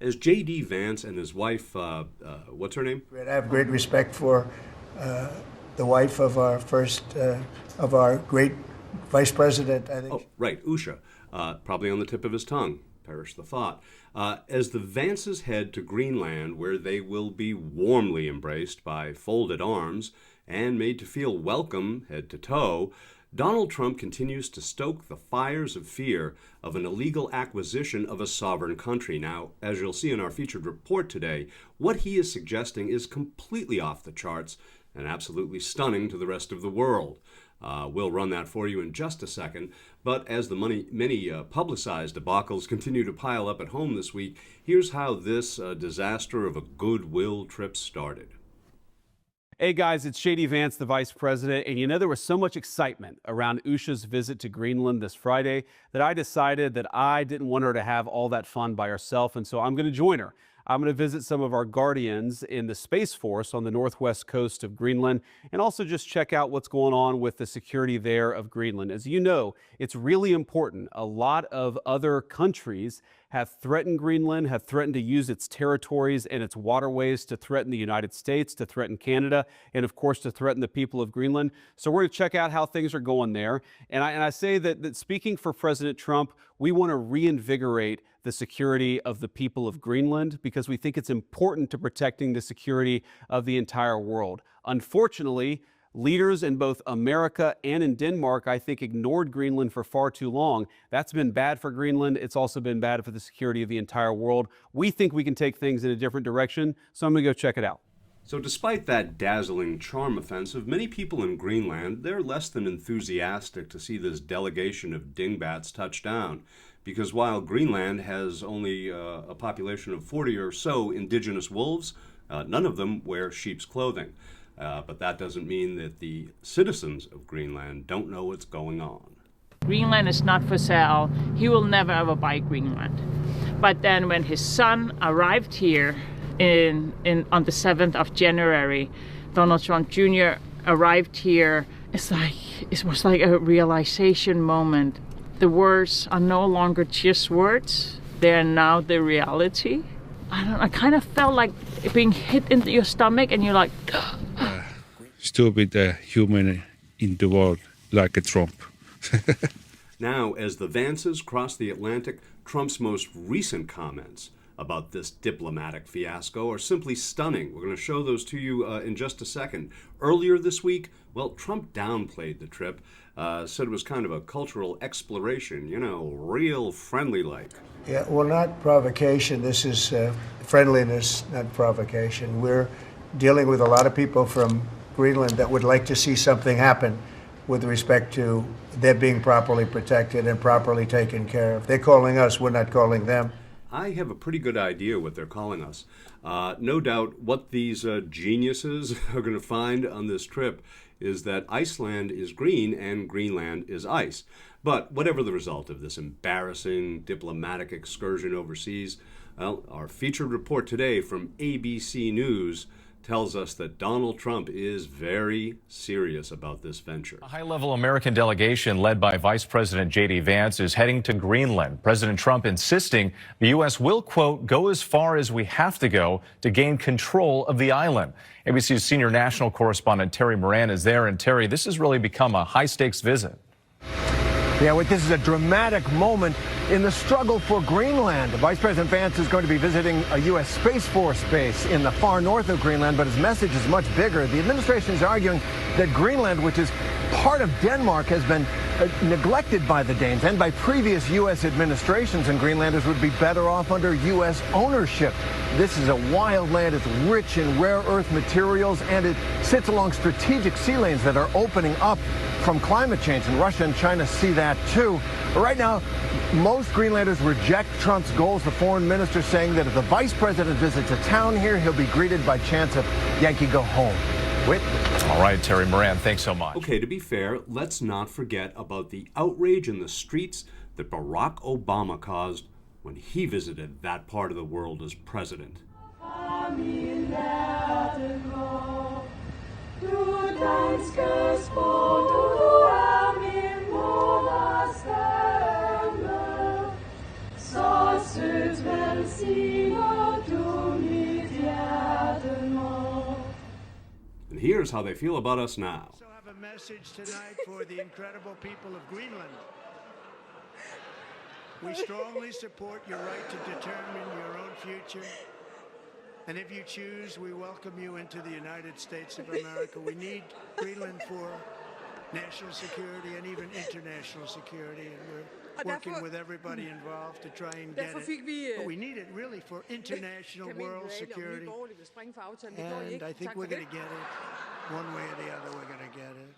as JD Vance and his wife, what's her name? I have great respect for the wife of our of our great vice president, I think. Oh, right, Usha, probably on the tip of his tongue. Perish the thought. As the Vances head to Greenland, where they will be warmly embraced by folded arms and made to feel welcome head to toe, Donald Trump continues to stoke the fires of fear of an illegal acquisition of a sovereign country. Now, as you'll see in our featured report today, what he is suggesting is completely off the charts and absolutely stunning to the rest of the world. We'll run that for you in just a second. But as the many publicized debacles continue to pile up at home this week, here's how this disaster of a goodwill trip started. Hey guys, it's JD Vance, the vice president. And you know, there was so much excitement around Usha's visit to Greenland this Friday that I decided that I didn't want her to have all that fun by herself. And so I'm going to join her. I'm going to visit some of our guardians in the Space Force on the northwest coast of Greenland and also just check out what's going on with the security there of Greenland. As you know, it's really important. A lot of other countries have threatened Greenland, have threatened to use its territories and its waterways to threaten the United States, to threaten Canada, and of course to threaten the people of Greenland. So we're going to check out how things are going there. And I say that speaking for President Trump, we want to reinvigorate the security of the people of Greenland because we think it's important to protecting the security of the entire world. Unfortunately, leaders in both America and in Denmark, I think, ignored Greenland for far too long. That's been bad for Greenland. It's also been bad for the security of the entire world. We think we can take things in a different direction, so I'm going to go check it out. So despite that dazzling charm offensive, many people in Greenland, they're less than enthusiastic to see this delegation of dingbats touch down. Because while Greenland has only a population of 40 or so indigenous wolves, none of them wear sheep's clothing. But that doesn't mean that the citizens of Greenland don't know what's going on. Greenland is not for sale. He will never ever buy Greenland. But then when his son arrived here on the 7th of January, Donald Trump Jr. arrived here, it was like a realization moment. The words are no longer just words. They are now the reality. I kind of felt like being hit in your stomach and you're like, stupid human in the world like a Trump. Now, as the Vances cross the Atlantic, Trump's most recent comments about this diplomatic fiasco are simply stunning. We're going to show those to you in just a second. Earlier this week, well, Trump downplayed the trip, said it was kind of a cultural exploration, real friendly-like. Yeah, well, not provocation. This is friendliness, not provocation. We're dealing with a lot of people from Greenland that would like to see something happen with respect to them being properly protected and properly taken care of. They're calling us, we're not calling them. I have a pretty good idea what they're calling us. No doubt what these geniuses are going to find on this trip is that Iceland is green and Greenland is ice. But whatever the result of this embarrassing diplomatic excursion overseas, well, our featured report today from ABC News tells us that Donald Trump is very serious about this venture. A high-level American delegation led by Vice President JD Vance is heading to Greenland. President Trump insisting the U.S. will, quote, go as far as we have to go to gain control of the island. ABC's senior national correspondent Terry Moran is there. And Terry, this has really become a high-stakes visit. Yeah, this is a dramatic moment in the struggle for Greenland. Vice President Vance is going to be visiting a U.S. Space Force base in the far north of Greenland, but his message is much bigger. The administration is arguing that Greenland, which is part of Denmark, has been neglected by the Danes and by previous U.S. administrations, and Greenlanders would be better off under U.S. ownership. This is a wild land. It's rich in rare earth materials, and it sits along strategic sea lanes that are opening up from climate change, and Russia and China see that too. But right now, most Greenlanders reject Trump's goals. The foreign minister saying that if the vice president visits a town here, he'll be greeted by chants of Yankee go home. Whit? All right, Terry Moran, thanks so much. Okay, to be fair, let's not forget about the outrage in the streets that Barack Obama caused when he visited that part of the world as president. Så sødt velsignet here's how they feel about us now. I also have a message tonight for the incredible people of Greenland. We strongly support your right to determine your own future. And if you choose, we welcome you into the United States of America. We need Greenland for national security and even international security. And we're working with everybody involved to try and get it. But we need it really for international world security. And I think we're going to get it. One way or the other, we're going to get it.